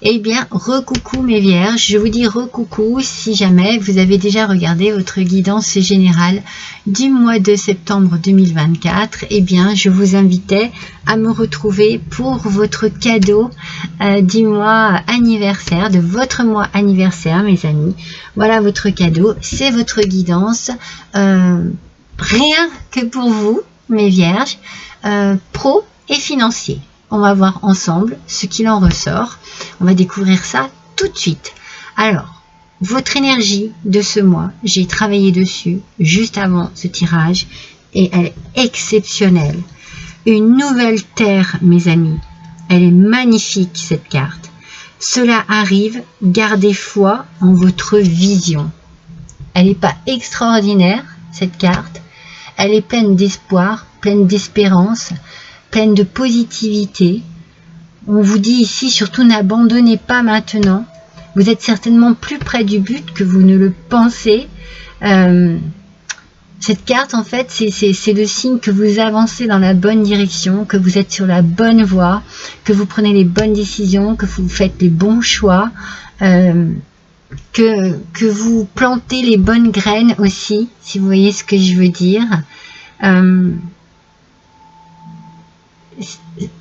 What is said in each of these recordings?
Eh bien, recoucou mes vierges, je vous dis recoucou si jamais vous avez déjà regardé votre guidance générale du mois de septembre 2024. Eh bien, je vous invitais à me retrouver pour votre cadeau du mois anniversaire, de votre mois anniversaire, mes amis. Voilà votre cadeau, c'est votre guidance, rien que pour vous, mes vierges, pro et financier. On va voir ensemble ce qu'il en ressort. On va découvrir ça tout de suite. Alors, votre énergie de ce mois, j'ai travaillé dessus juste avant ce tirage et elle est exceptionnelle. Une nouvelle terre, mes amis. Elle est magnifique, cette carte. Cela arrive, gardez foi en votre vision. Elle n'est pas extraordinaire, cette carte. Elle est pleine d'espoir, pleine d'espérance, pleine de positivité. On vous dit ici, surtout n'abandonnez pas maintenant. Vous êtes certainement plus près du but que vous ne le pensez. Cette carte, en fait, c'est le signe que vous avancez dans la bonne direction, que vous êtes sur la bonne voie, que vous prenez les bonnes décisions, que vous faites les bons choix, que vous plantez les bonnes graines aussi, si vous voyez ce que je veux dire.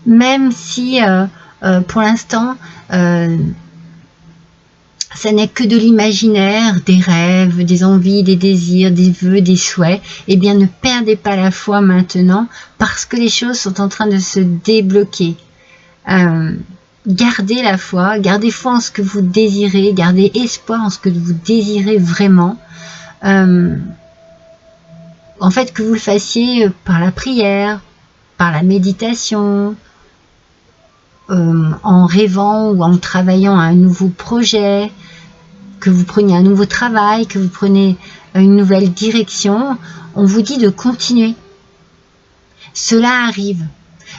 Même si pour l'instant ça n'est que de l'imaginaire, des rêves, des envies, des désirs, des vœux, des souhaits, eh bien ne perdez pas la foi maintenant parce que les choses sont en train de se débloquer. Gardez la foi, gardez foi en ce que vous désirez, gardez espoir en ce que vous désirez vraiment. En fait, que vous le fassiez par la prière, par la méditation, en rêvant ou en travaillant à un nouveau projet, que vous preniez un nouveau travail, que vous prenez une nouvelle direction, on vous dit de continuer. Cela arrive.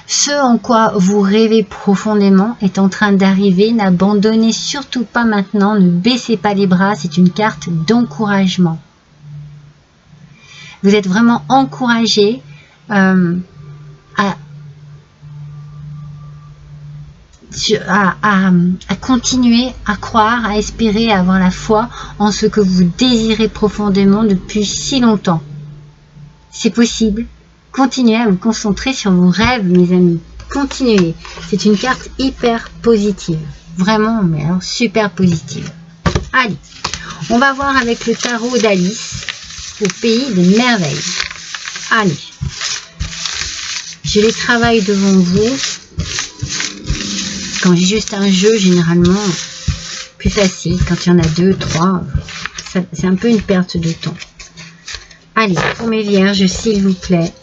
Ce en quoi vous rêvez profondément est en train d'arriver. N'abandonnez surtout pas maintenant, ne baissez pas les bras, c'est une carte d'encouragement. Vous êtes vraiment encouragé à continuer à croire, à espérer, à avoir la foi en ce que vous désirez profondément depuis si longtemps. C'est possible. Continuez à vous concentrer sur vos rêves, mes amis. Continuez. C'est une carte hyper positive. Vraiment, mais alors super positive. Allez, on va voir avec le tarot d'Alice au pays des merveilles. Allez, je les travaille devant vous. Quand j'ai juste un jeu, généralement, plus facile. Quand il y en a 2, 3, c'est un peu une perte de temps. Allez, pour mes vierges, s'il vous plaît.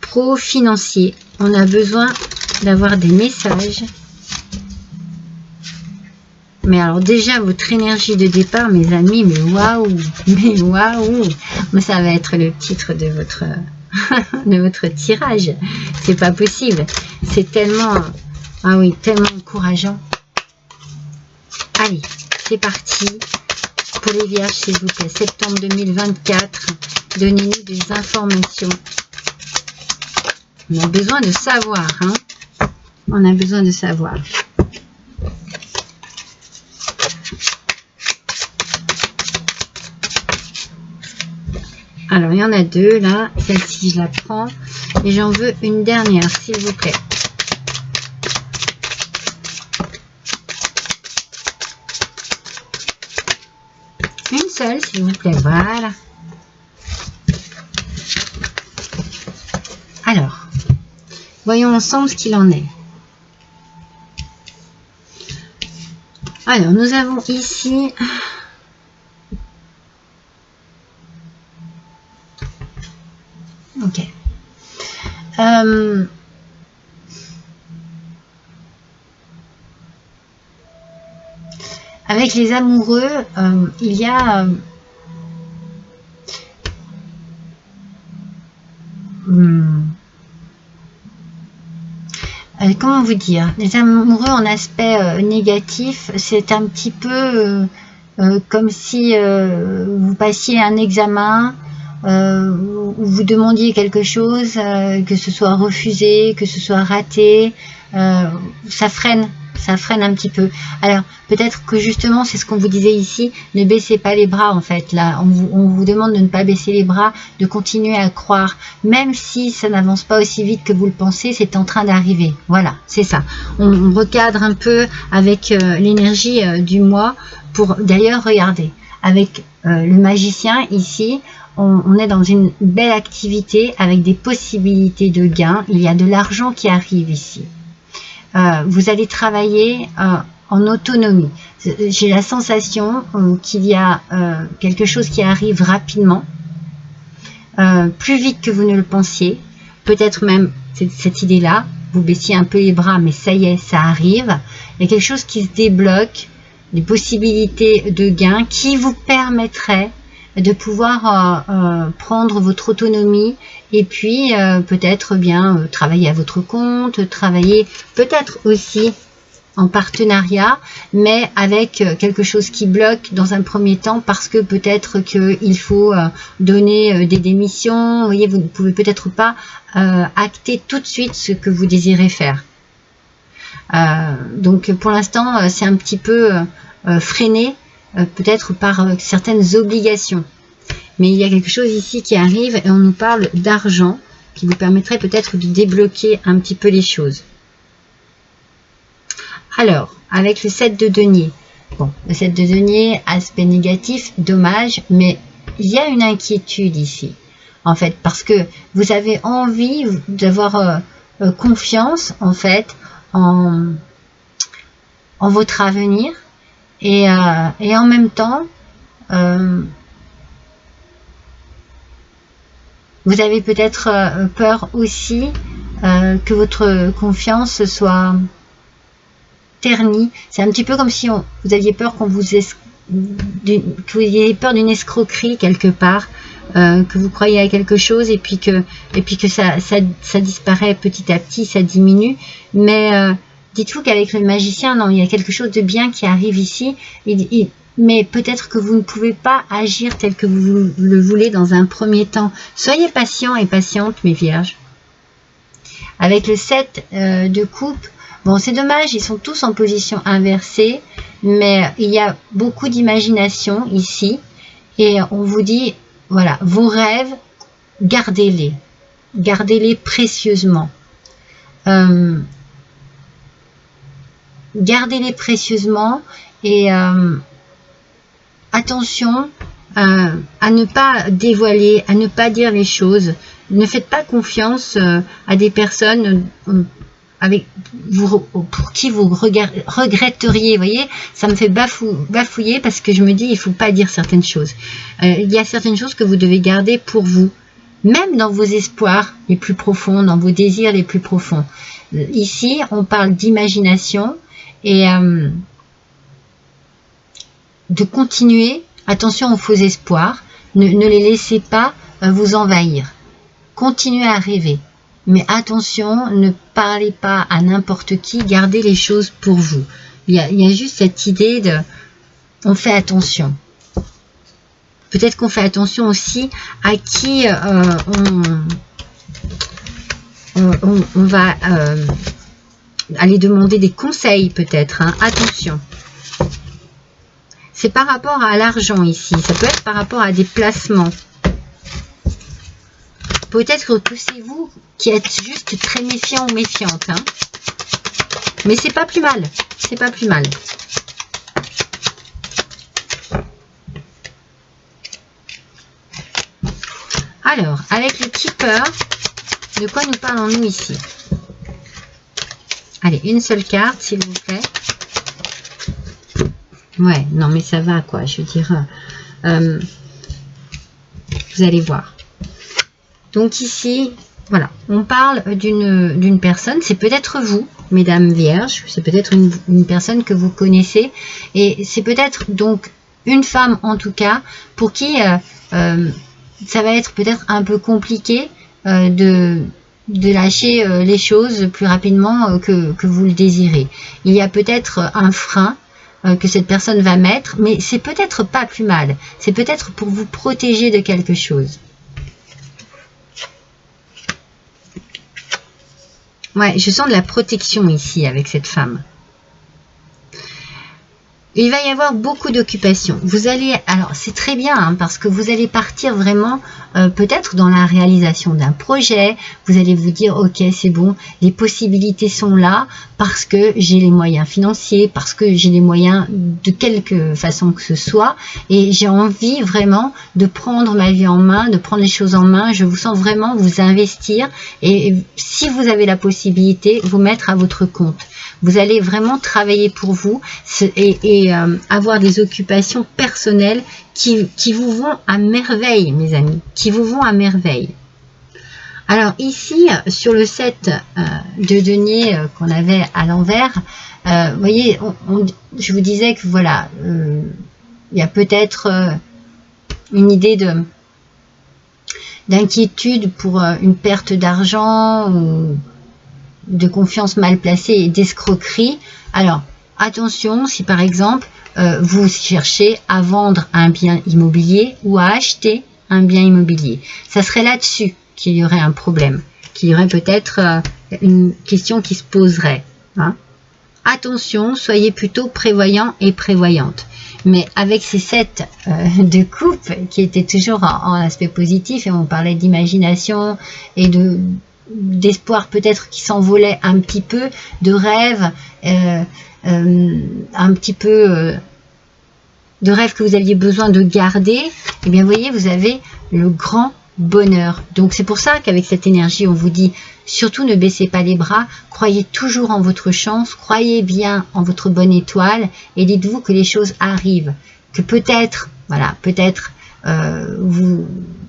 Pro financier, on a besoin d'avoir des messages. Mais alors déjà, votre énergie de départ, mes amis, mais waouh, mais ça va être le titre de votre... de votre tirage, c'est pas possible, c'est tellement, ah oui, tellement encourageant. Allez, c'est parti pour les vierges, s'il vous plaît. Septembre 2024, donnez-nous des informations. On a besoin de savoir, hein, on a besoin de savoir. Alors, il y en a 2 là. Celle-ci, je la prends. Et j'en veux une dernière, s'il vous plaît. Une seule, s'il vous plaît. Voilà. Alors, voyons ensemble ce qu'il en est. Alors, nous avons ici... Ok. Avec les amoureux, il y a comment vous dire, les amoureux en aspect négatif, c'est un petit peu comme si vous passiez un examen. où vous demandiez quelque chose, que ce soit refusé, que ce soit raté, ça freine un petit peu. Alors peut-être que justement c'est ce qu'on vous disait ici, ne baissez pas les bras en fait. Là on vous demande de ne pas baisser les bras, de continuer à croire, même si ça n'avance pas aussi vite que vous le pensez, c'est en train d'arriver. Voilà, c'est ça. On recadre un peu avec l'énergie du mois. Pour d'ailleurs, regardez, avec le magicien ici, on est dans une belle activité avec des possibilités de gains. Il y a de l'argent qui arrive ici. Vous allez travailler en autonomie. J'ai la sensation qu'il y a quelque chose qui arrive rapidement, plus vite que vous ne le pensiez. Peut-être même cette idée-là, vous baissiez un peu les bras, mais ça y est, ça arrive. Il y a quelque chose qui se débloque, des possibilités de gains qui vous permettraient de pouvoir prendre votre autonomie et puis peut-être bien travailler à votre compte, travailler peut-être aussi en partenariat, mais avec quelque chose qui bloque dans un premier temps parce que peut-être qu'il faut donner des démissions. Vous voyez, vous ne pouvez peut-être pas acter tout de suite ce que vous désirez faire. Donc pour l'instant, c'est un petit peu freiné, peut-être par certaines obligations. Mais il y a quelque chose ici qui arrive et on nous parle d'argent qui vous permettrait peut-être de débloquer un petit peu les choses. Alors, avec le 7 de denier, bon, le 7 de denier, aspect négatif, dommage, mais il y a une inquiétude ici, en fait, parce que vous avez envie d'avoir confiance, en fait, en votre avenir, et en même temps, vous avez peut-être peur aussi que votre confiance soit ternie. C'est un petit peu comme si vous aviez peur que vous ayez peur d'une escroquerie quelque part, que vous croyez à quelque chose et puis que ça disparaît petit à petit, ça diminue. Mais dites-vous qu'avec le magicien, non, il y a quelque chose de bien qui arrive ici. Mais peut-être que vous ne pouvez pas agir tel que vous le voulez dans un premier temps. Soyez patient et patiente, mes vierges. Avec le 7 de coupe, bon, c'est dommage, ils sont tous en position inversée, mais il y a beaucoup d'imagination ici. Et on vous dit, voilà, vos rêves, gardez-les. Gardez-les précieusement. Gardez-les précieusement et attention à ne pas dévoiler, à ne pas dire les choses. Ne faites pas confiance à des personnes pour qui vous regretteriez. Vous voyez, ça me fait bafouiller parce que je me dis il ne faut pas dire certaines choses. Il y a certaines choses que vous devez garder pour vous, même dans vos espoirs les plus profonds, dans vos désirs les plus profonds. Ici, on parle d'imagination et de continuer. Attention aux faux espoirs, ne les laissez pas vous envahir. Continuez à rêver, mais attention, ne parlez pas à n'importe qui, gardez les choses pour vous. Il y a juste cette idée de on fait attention. Peut-être qu'on fait attention aussi à qui on va aller demander des conseils peut-être, hein. Attention. C'est par rapport à l'argent ici. Ça peut être par rapport à des placements. Peut-être que c'est vous qui êtes juste très méfiant ou méfiante. Hein. Mais c'est pas plus mal. C'est pas plus mal. Alors, avec le tipeur, de quoi nous parlons-nous ici? Allez, une seule carte, s'il vous plaît. Ouais, non mais ça va quoi, je veux dire, vous allez voir. Donc ici, voilà, on parle d'une personne, c'est peut-être vous, mesdames vierges, c'est peut-être une personne que vous connaissez, et c'est peut-être donc une femme en tout cas, pour qui ça va être peut-être un peu compliqué de lâcher les choses plus rapidement que vous le désirez. Il y a peut-être un frein que cette personne va mettre, mais c'est peut-être pas plus mal. C'est peut-être pour vous protéger de quelque chose. Ouais, je sens de la protection ici avec cette femme. Il va y avoir beaucoup d'occupations. Vous allez, alors c'est très bien hein, parce que vous allez partir vraiment peut-être dans la réalisation d'un projet. Vous allez vous dire ok c'est bon, les possibilités sont là parce que j'ai les moyens financiers, parce que j'ai les moyens de quelque façon que ce soit et j'ai envie vraiment de prendre ma vie en main, de prendre les choses en main. Je vous sens vraiment vous investir et si vous avez la possibilité, vous mettre à votre compte. Vous allez vraiment travailler pour vous et avoir des occupations personnelles qui vous vont à merveille, mes amis, qui vous vont à merveille. Alors ici, sur le set de denier qu'on avait à l'envers, vous voyez, je vous disais que voilà, il y a peut-être une idée d'inquiétude pour une perte d'argent ou de confiance mal placée et d'escroquerie. Alors, attention, si par exemple, vous cherchez à vendre un bien immobilier ou à acheter un bien immobilier, ça serait là-dessus qu'il y aurait un problème, qu'il y aurait peut-être une question qui se poserait. Hein. Attention, soyez plutôt prévoyants et prévoyantes. Mais avec ces sets de coupe qui étaient toujours en aspect positif, et on parlait d'imagination et d'espoir peut-être qui s'envolait un petit peu, de rêve, un petit peu de rêve que vous aviez besoin de garder, et bien vous voyez, vous avez le grand bonheur. Donc c'est pour ça qu'avec cette énergie, on vous dit, surtout ne baissez pas les bras, croyez toujours en votre chance, croyez bien en votre bonne étoile, et dites-vous que les choses arrivent, que peut-être, voilà, peut-être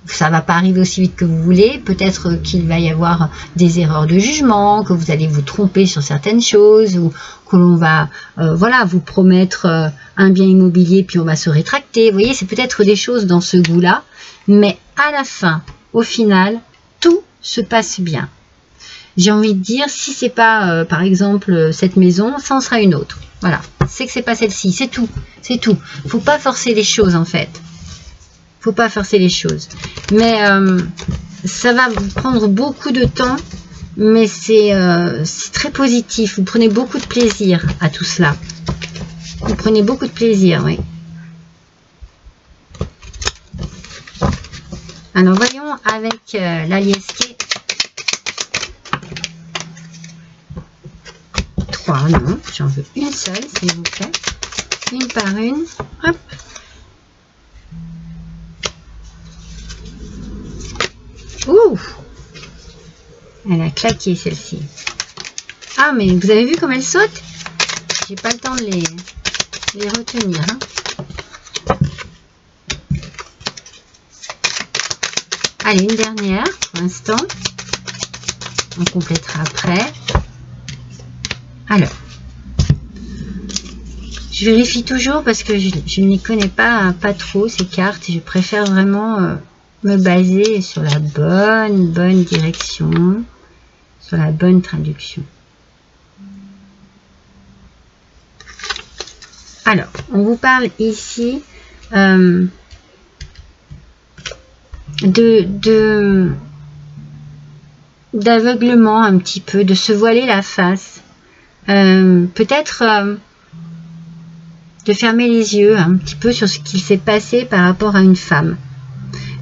ça va pas arriver aussi vite que vous voulez, peut-être qu'il va y avoir des erreurs de jugement, que vous allez vous tromper sur certaines choses, ou que l'on va voilà, vous promettre un bien immobilier puis on va se rétracter. Vous voyez, c'est peut-être des choses dans ce goût-là, mais à la fin, au final, tout se passe bien. J'ai envie de dire, si c'est pas par exemple cette maison, ça en sera une autre. Voilà, c'est que c'est pas celle-ci, c'est tout, c'est tout. Faut pas forcer les choses en fait. Faut pas forcer les choses. Mais ça va vous prendre beaucoup de temps, mais c'est très positif. Vous prenez beaucoup de plaisir à tout cela. Vous prenez beaucoup de plaisir, oui. Alors voyons avec l'Aliesquet. 3, non, j'en veux une seule, s'il vous plaît. Une par une. Hop. Ouh, elle a claqué celle-ci. Ah, mais vous avez vu comme elle saute? J'ai pas le temps de les retenir. Hein. Allez, une dernière pour l'instant. On complétera après. Alors, je vérifie toujours parce que je ne les connais pas trop ces cartes. Je préfère vraiment me baser sur la bonne direction, sur la bonne traduction. Alors, on vous parle ici d'aveuglement un petit peu, de se voiler la face, peut-être de fermer les yeux un petit peu sur ce qui s'est passé par rapport à une femme.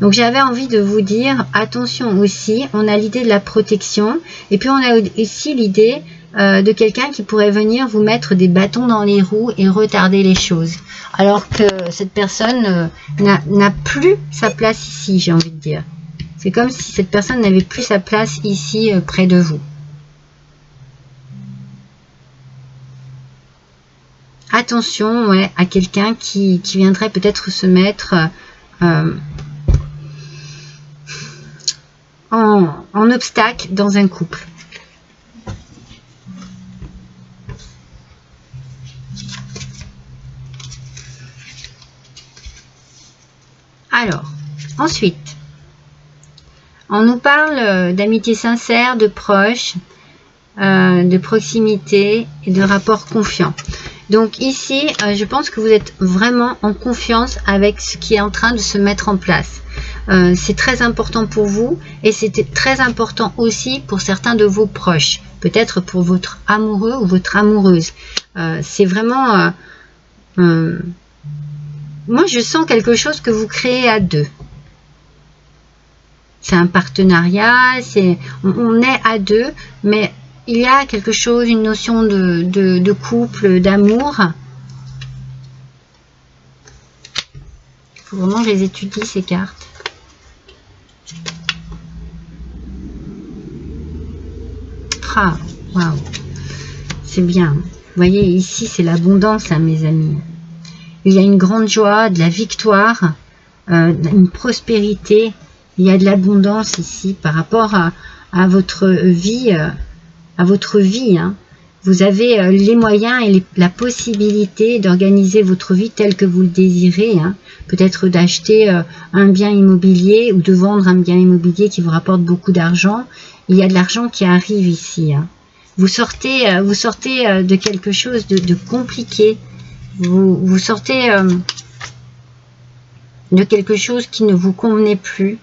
Donc j'avais envie de vous dire, attention aussi, on a l'idée de la protection, et puis on a aussi l'idée de quelqu'un qui pourrait venir vous mettre des bâtons dans les roues et retarder les choses. Alors que cette personne n'a plus sa place ici, j'ai envie de dire. C'est comme si cette personne n'avait plus sa place ici près de vous. Attention ouais, à quelqu'un qui viendrait peut-être se mettre en obstacle dans un couple. Alors, ensuite, on nous parle d'amitié sincère, de proches, de proximité et de rapports confiants. Donc ici, je pense que vous êtes vraiment en confiance avec ce qui est en train de se mettre en place. C'est très important pour vous et c'était très important aussi pour certains de vos proches. Peut-être pour votre amoureux ou votre amoureuse. C'est vraiment... moi, je sens quelque chose que vous créez à deux. C'est un partenariat, on est à deux, mais il y a quelque chose, une notion de couple, d'amour. Il faut vraiment que je les étudie, ces cartes. Ah, waouh, c'est bien. Vous voyez, ici, c'est l'abondance, hein, mes amis. Il y a une grande joie, de la victoire, une prospérité. Il y a de l'abondance ici par rapport à votre vie, hein. Vous avez les moyens et la possibilité d'organiser votre vie telle que vous le désirez, hein. Peut-être d'acheter un bien immobilier ou de vendre un bien immobilier qui vous rapporte beaucoup d'argent. Il y a de l'argent qui arrive ici, hein. Vous sortez de quelque chose de compliqué. Vous sortez de quelque chose qui ne vous convenait plus.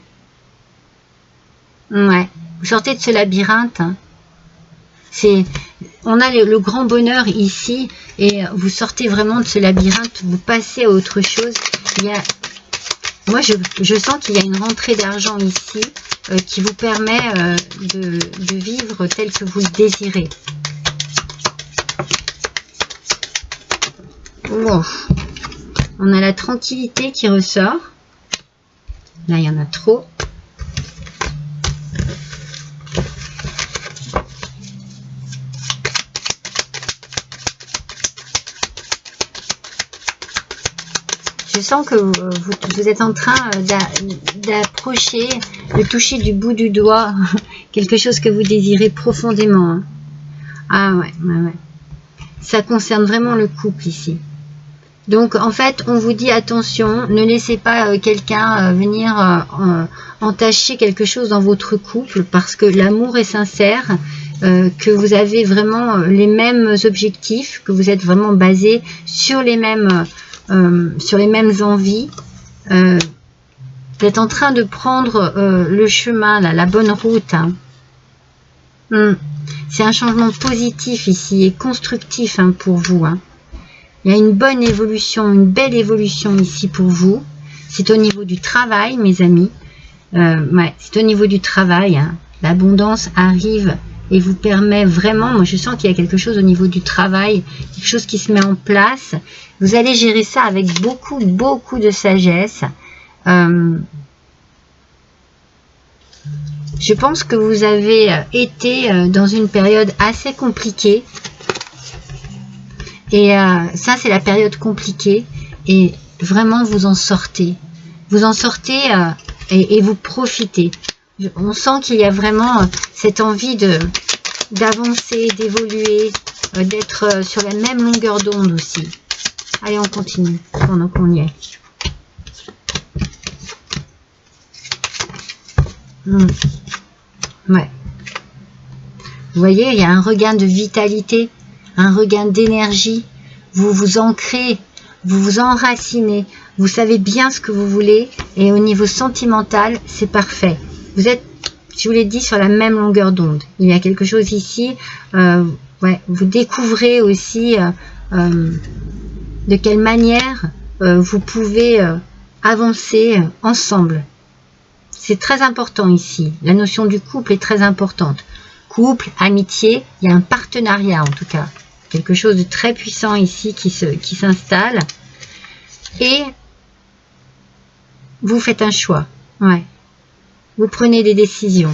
Ouais, vous sortez de ce labyrinthe, hein. On a le grand bonheur ici et vous sortez vraiment de ce labyrinthe, vous passez à autre chose. Moi, je sens qu'il y a une rentrée d'argent ici qui vous permet de vivre tel que vous le désirez. Wow. On a la tranquillité qui ressort. Là, il y en a trop. Je sens que vous êtes en train d'approcher, de toucher du bout du doigt quelque chose que vous désirez profondément, hein. Ah ouais. Ça concerne vraiment le couple ici. Donc en fait, on vous dit attention, ne laissez pas quelqu'un venir entacher quelque chose dans votre couple parce que l'amour est sincère, que vous avez vraiment les mêmes objectifs, que vous êtes vraiment basé sur les mêmes envies. Vous êtes en train de prendre le chemin, là, la bonne route, hein. C'est un changement positif ici et constructif, hein, pour vous, hein. Il y a une bonne évolution, une belle évolution ici pour vous. C'est au niveau du travail, mes amis. Ouais, c'est au niveau du travail, hein. L'abondance arrive et vous permet vraiment, moi je sens qu'il y a quelque chose au niveau du travail, quelque chose qui se met en place. Vous allez gérer ça avec beaucoup de sagesse. Je pense que vous avez été dans une période assez compliquée. Et ça, c'est la période compliquée. Et vraiment, vous en sortez. Vous en sortez et vous profitez. On sent qu'il y a vraiment cette envie d'avancer, d'évoluer, d'être sur la même longueur d'onde aussi. Allez, on continue pendant qu'on y est. Ouais. Vous voyez, il y a un regain de vitalité, un regain d'énergie. Vous vous ancrez, vous vous enracinez. Vous savez bien ce que vous voulez. Et au niveau sentimental, c'est parfait. Vous êtes, je vous l'ai dit, sur la même longueur d'onde. Il y a quelque chose ici. Ouais, vous découvrez aussi de quelle manière vous pouvez avancer ensemble. C'est très important ici. La notion du couple est très importante. Couple, amitié, il y a un partenariat en tout cas. Quelque chose de très puissant ici qui s'installe. Et vous faites un choix. Ouais. Vous prenez des décisions.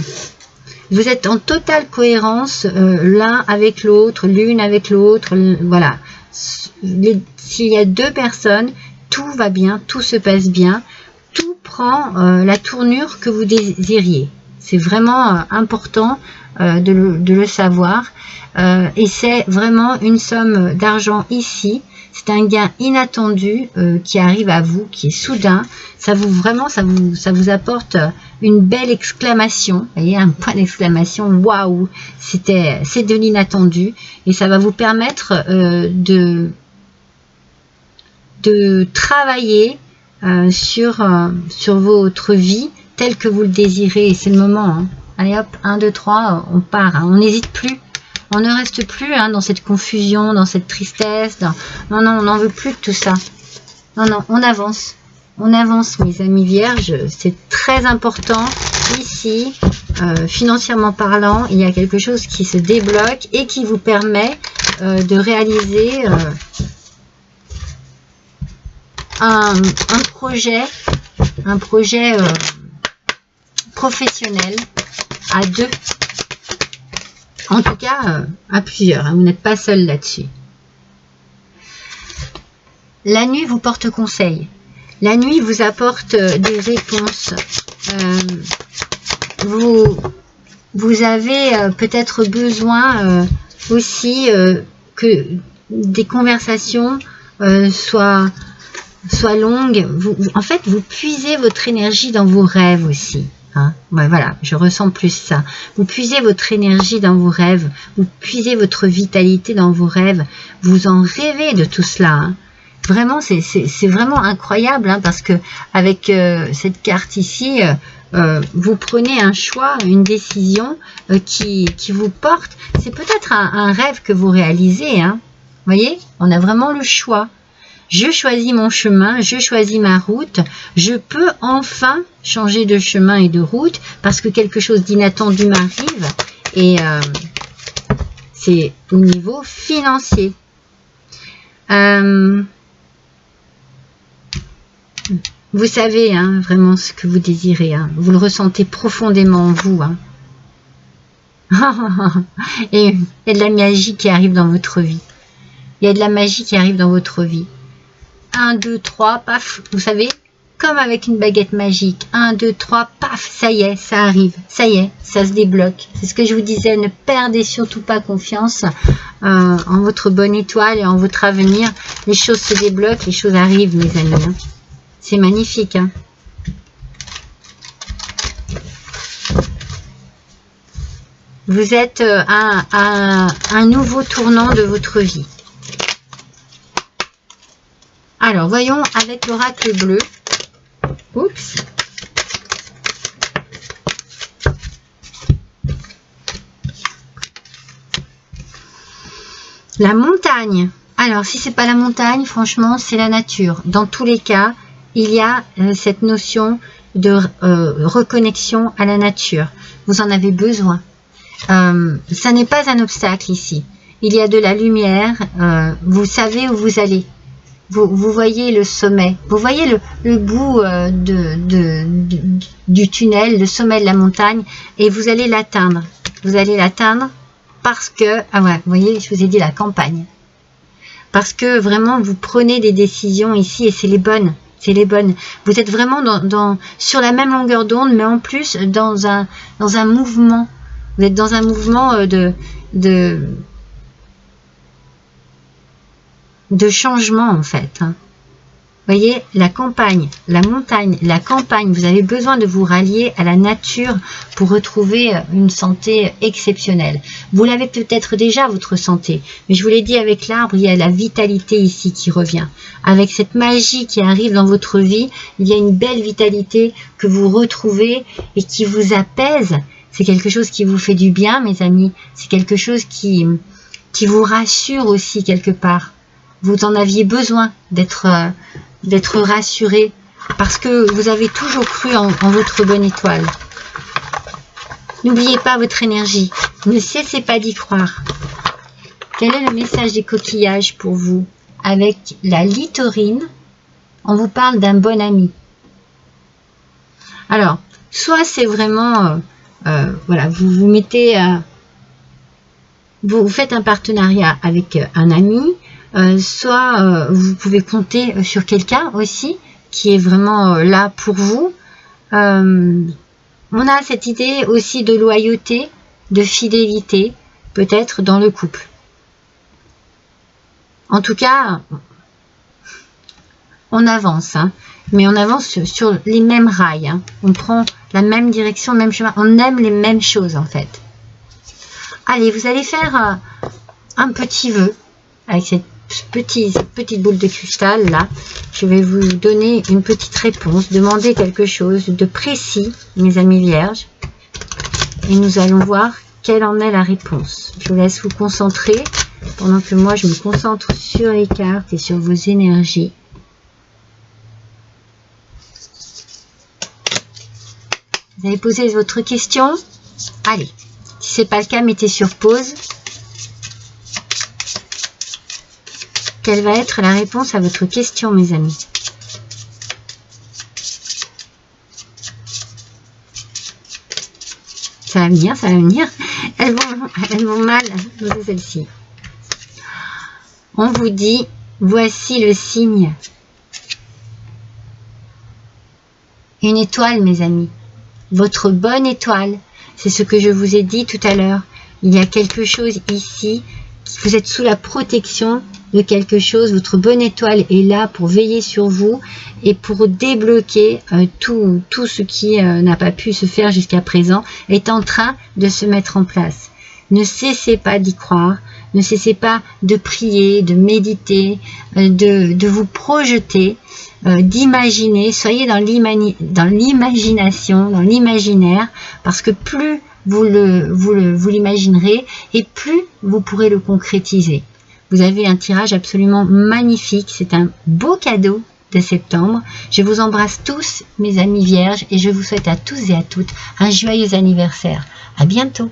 Vous êtes en totale cohérence l'un avec l'autre, l'une avec l'autre. Voilà. S'il y a deux personnes, tout va bien, tout se passe bien. Tout prend la tournure que vous désiriez. C'est vraiment important de le savoir. Et c'est vraiment une somme d'argent ici. C'est un gain inattendu qui arrive à vous, qui est soudain. Ça vous apporte une belle exclamation. Vous voyez, un point d'exclamation. Waouh! C'est de l'inattendu. Et ça va vous permettre de travailler sur votre vie telle que vous le désirez. C'est le moment. Hein. Allez hop, 1, 2, 3, on part. Hein. On n'hésite plus. On ne reste plus hein, dans cette confusion, dans cette tristesse. Non, non, on n'en veut plus de tout ça. Non, non, on avance. On avance, mes amis vierges. C'est très important. Ici, financièrement parlant, il y a quelque chose qui se débloque et qui vous permet de réaliser un projet professionnel à deux. En tout cas, à plusieurs. Hein, vous n'êtes pas seul là-dessus. La nuit vous porte conseil. La nuit vous apporte des réponses. Vous avez peut-être besoin aussi que des conversations soient longues. En fait, vous puisez votre énergie dans vos rêves aussi. Hein. Ouais, voilà, je ressens plus ça. Vous puisez votre énergie dans vos rêves. Vous puisez votre vitalité dans vos rêves. Vous en rêvez de tout cela. Hein. Vraiment, c'est vraiment incroyable hein, parce que avec cette carte ici, vous prenez un choix, une décision qui vous porte. C'est peut-être un rêve que vous réalisez. Hein. Vous voyez, on a vraiment le choix. Je choisis mon chemin, je choisis ma route. Je peux enfin changer de chemin et de route parce que quelque chose d'inattendu m'arrive. Et c'est au niveau financier. Vous savez hein, vraiment ce que vous désirez. Hein. Vous le ressentez profondément en vous. Hein. Et il y a de la magie qui arrive dans votre vie. Il y a de la magie qui arrive dans votre vie. 1, 2, 3, paf. Vous savez, comme avec une baguette magique. 1, 2, 3, paf. Ça y est, ça arrive. Ça y est, ça se débloque. C'est ce que je vous disais. Ne perdez surtout pas confiance en votre bonne étoile et en votre avenir. Les choses se débloquent, les choses arrivent, mes amis. Hein. C'est magnifique. Hein. Vous êtes à un nouveau tournant de votre vie. Alors, voyons avec l'oracle bleu. Oups. La montagne. Alors, si c'est pas la montagne, franchement, c'est la nature. Dans tous les cas, il y a cette notion de reconnexion à la nature. Vous en avez besoin. Ça n'est pas un obstacle ici. Il y a de la lumière. Vous savez où vous allez. Vous voyez le sommet. Vous voyez le bout du tunnel, le sommet de la montagne. Et vous allez l'atteindre. Vous allez l'atteindre parce que... Ah ouais, vous voyez, je vous ai dit la campagne. Parce que vraiment, vous prenez des décisions ici et c'est les bonnes. C'est les bonnes. Vous êtes vraiment sur la même longueur d'onde, mais en plus dans un mouvement. Vous êtes dans un mouvement de changement en fait. Hein. Vous voyez, la campagne, la montagne, la campagne, vous avez besoin de vous rallier à la nature pour retrouver une santé exceptionnelle. Vous l'avez peut-être déjà, votre santé, mais je vous l'ai dit, avec l'arbre, il y a la vitalité ici qui revient. Avec cette magie qui arrive dans votre vie, il y a une belle vitalité que vous retrouvez et qui vous apaise. C'est quelque chose qui vous fait du bien, mes amis. C'est quelque chose qui vous rassure aussi quelque part. Vous en aviez besoin d'être rassuré parce que vous avez toujours cru en votre bonne étoile. N'oubliez pas votre énergie. Ne cessez pas d'y croire. Quel est le message des coquillages pour vous? Avec la littorine, on vous parle d'un bon ami. Alors, soit c'est vraiment... voilà, vous mettez... vous faites un partenariat avec un ami, soit vous pouvez compter sur quelqu'un aussi qui est vraiment là pour vous. On a cette idée aussi de loyauté, de fidélité, peut-être dans le couple. En tout cas, on avance, hein, mais on avance sur les mêmes rails. Hein. On prend la même direction, le même chemin. On aime les mêmes choses en fait. Allez, vous allez faire un petit vœu avec cette petite boule de cristal là, je vais vous donner une petite réponse, demander quelque chose de précis, mes amis vierges, et nous allons voir quelle en est la réponse. Je vous laisse vous concentrer pendant que moi je me concentre sur les cartes et sur vos énergies. Vous avez posé votre question? Allez, si ce n'est pas le cas, mettez sur pause. Quelle va être la réponse à votre question, mes amis? Ça va venir, ça va venir. Elles vont mal, c'est celle-ci. On vous dit, voici le signe. Une étoile, mes amis. Votre bonne étoile. C'est ce que je vous ai dit tout à l'heure. Il y a quelque chose ici. Vous êtes sous la protection de quelque chose. Votre bonne étoile est là pour veiller sur vous et pour débloquer tout ce qui n'a pas pu se faire jusqu'à présent est en train de se mettre en place. Ne cessez pas d'y croire. Ne cessez pas de prier, de méditer, de vous projeter, d'imaginer. Soyez dans l'imagination, dans l'imaginaire, parce que plus vous l'imaginerez et plus vous pourrez le concrétiser. Vous avez un tirage absolument magnifique. C'est un beau cadeau de septembre. Je vous embrasse tous, mes amis vierges, et je vous souhaite à tous et à toutes un joyeux anniversaire. À bientôt.